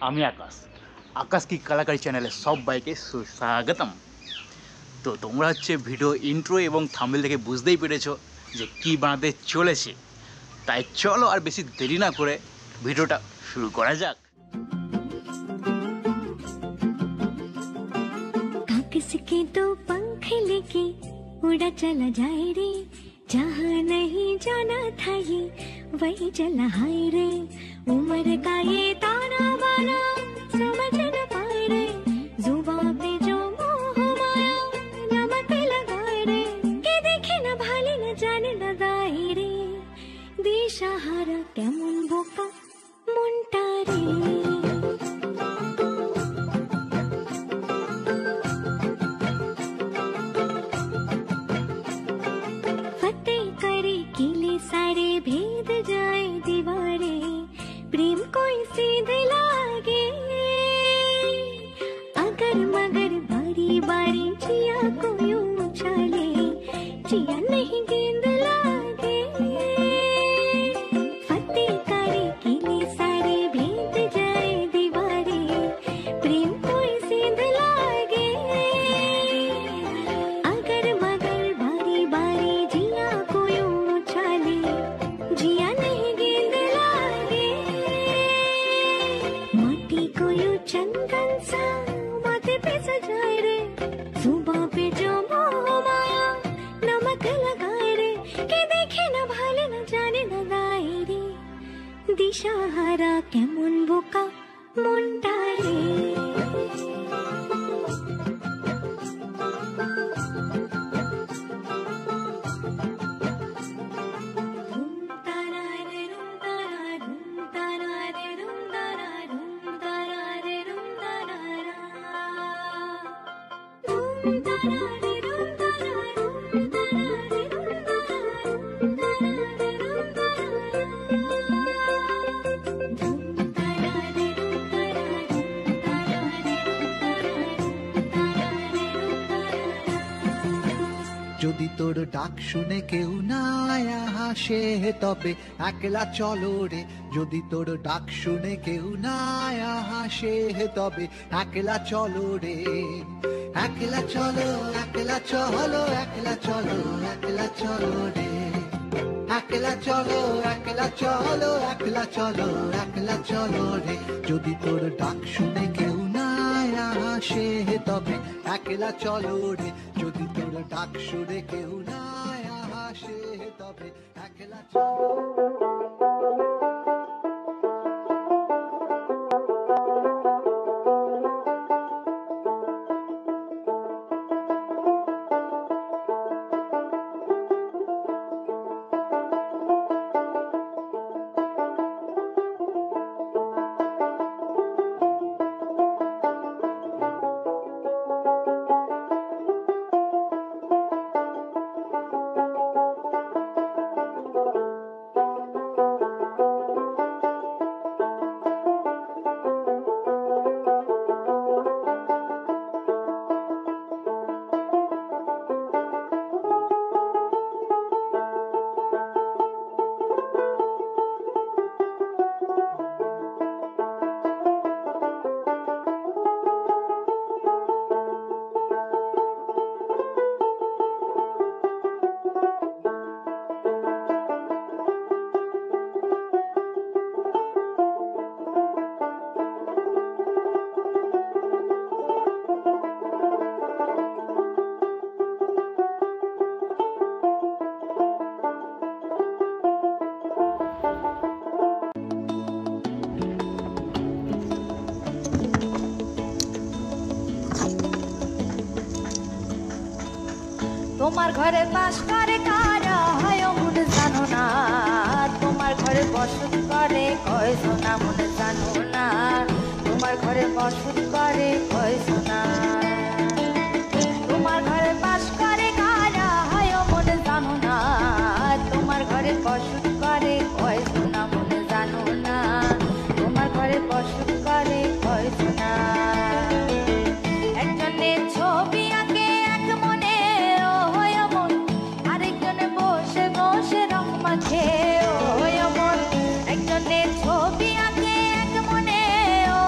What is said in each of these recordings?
আমি আকাশ। আকাশ কি কলাকারি চ্যানেলে সবাইকে সুস্বাগতম। তো তোমরা হচ্ছে ভিডিও ইন্ট্রো এবং থাম্বনেল দেখে বুঝতেই পেরেছো যে কি বানাতে চলেছে। তাই চলো আর বেশি দেরি না করে ভিডিওটা শুরু করা যাক। किसके तो पंख लेके उड़ा चला जाए रे, जहाँ नहीं जाना था ये वही चला हाय रे। उम्र का ये ताना बाना समझ न पाए रे, जुबान पे जो मोह माया नमक लगाए रे। के देखे न भाले न जाने न दाए रे, दिशाहारा केमन बोका मुंटा रे। सारे भेद जाए दीवारे, प्रेम कोई सीधे लागे अगर मगर बारी बारी जिया को यूं उछाले, जिया नहीं गेंद लागे। फतेह करे किले सारे भेद जाए दीवारे, प्रेम कोई सीधे लागे अगर मगर बारी बारी जिया को जिया नहीं गेंद लागे। माटी को यूं चंदन सा माथे पे सजाए रे, सुबह पे जो मोह माया नमक लगाए रे। के देखे न भाले न जाने न दाए रे, दिशाहारा केमन बोका मुंडा रे। যদি তোর ডাক শুনে কেউ না হাসে তবে একলা চলো রে। যদি তোর ডাক শুনে কেউ না হাসে তবে একলা চলো রে। একলা চলো একলা চলো একলা চলো একলা চলো রে। একলা চলো একলা চলো একলা চলো একলা চলো রে। যদি তোর ডাক শুনে কেউ না হাসে তবে একলা চলো রে। যদি তোর ডাক শুনে কেউ না হাসে তবে একলা চলো। তোমার ঘরে বাস করে কারা হয় মনে জানো না, তোমার ঘরে বসত করে কয়জনা মনে জানো না, তোমার ঘরে বসত করে কয়জনা। তোমার ঘরে বাস করে কারা হয় মনে জানো না, তোমার ঘরে বসত করে কয়জনা মনে জানো না, তোমার ঘরে বসত করে কয়জনা। একজনে ছবি আঁকে এক মনে আরেকজনে বসে বসে রং মাখে ও মন। একজনে ছবি আঁকে এক মনে ও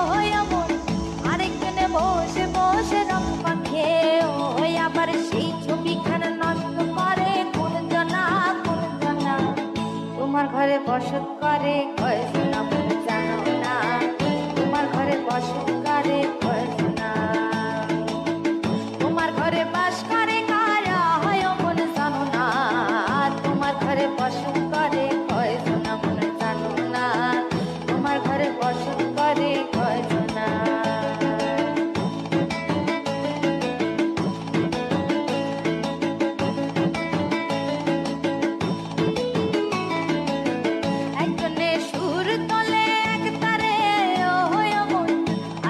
ঘরে বসত করে কয়জনা মন জানো না, তোমার ঘরে বসত করে কয়জনা, তোমার ঘরে বাস করে কারা হয় মন জানো না, তোমার ঘরে বসত করে কয়জনা মন জানো না, তোমার ঘরে বসত করে কয়জনা। একজনে সুর তোলে এক তারে ও হয় মন,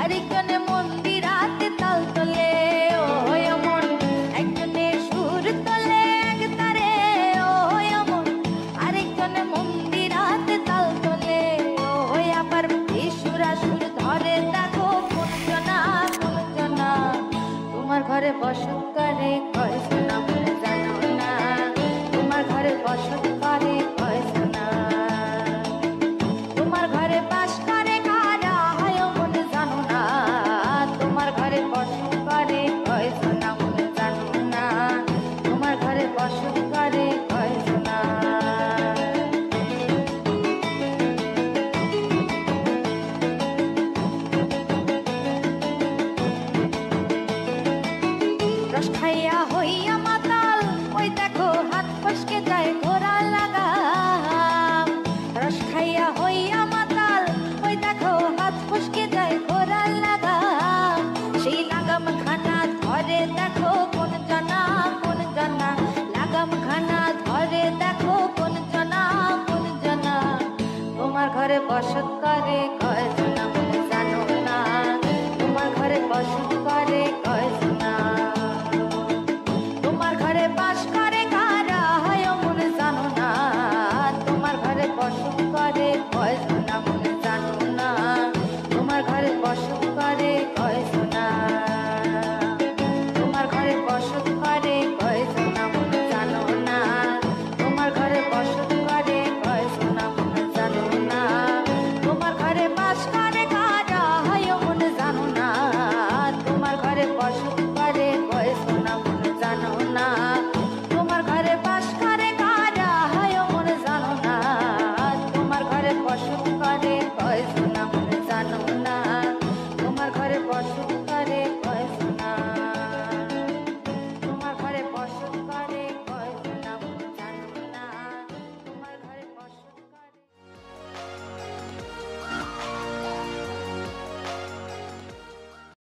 আরেকজনে মন্দিরাতে তাল তোলে ও হয় মন, একজনে সুর তোলে এক তারে ও হয় মন, আরেকজনে মন্দিরাতে তাল তোলে ও হয়, আবার সুরা সুর ধরে দেখো কোন জনা, তোমার ঘরে বসত করে কয়জনা মন জানো না, তোমার ঘরে বসত করে কয়জনা, তোমার ঘরে বাস করে কারা হয় মন জানো না, তোমার ঘরে বসত করে কয়জনা মন জানো না, তোমার ঘরে বসত করে কয়জনা। রস খাইয়া হইয়া মাতাল ওই দেখো হাত ফসকে যায় ঘোড়া লাগাম, রস খাইয়া হইয়া মাতাল ওই দেখো হাত ফসকে যায় ঘোড়া লাগাম, সেই লাগাম খানা ধরে দেখো কোন জনা, লাগাম খানা ধরে দেখো কোন জনা, তোমার ঘরে বসত করে কয়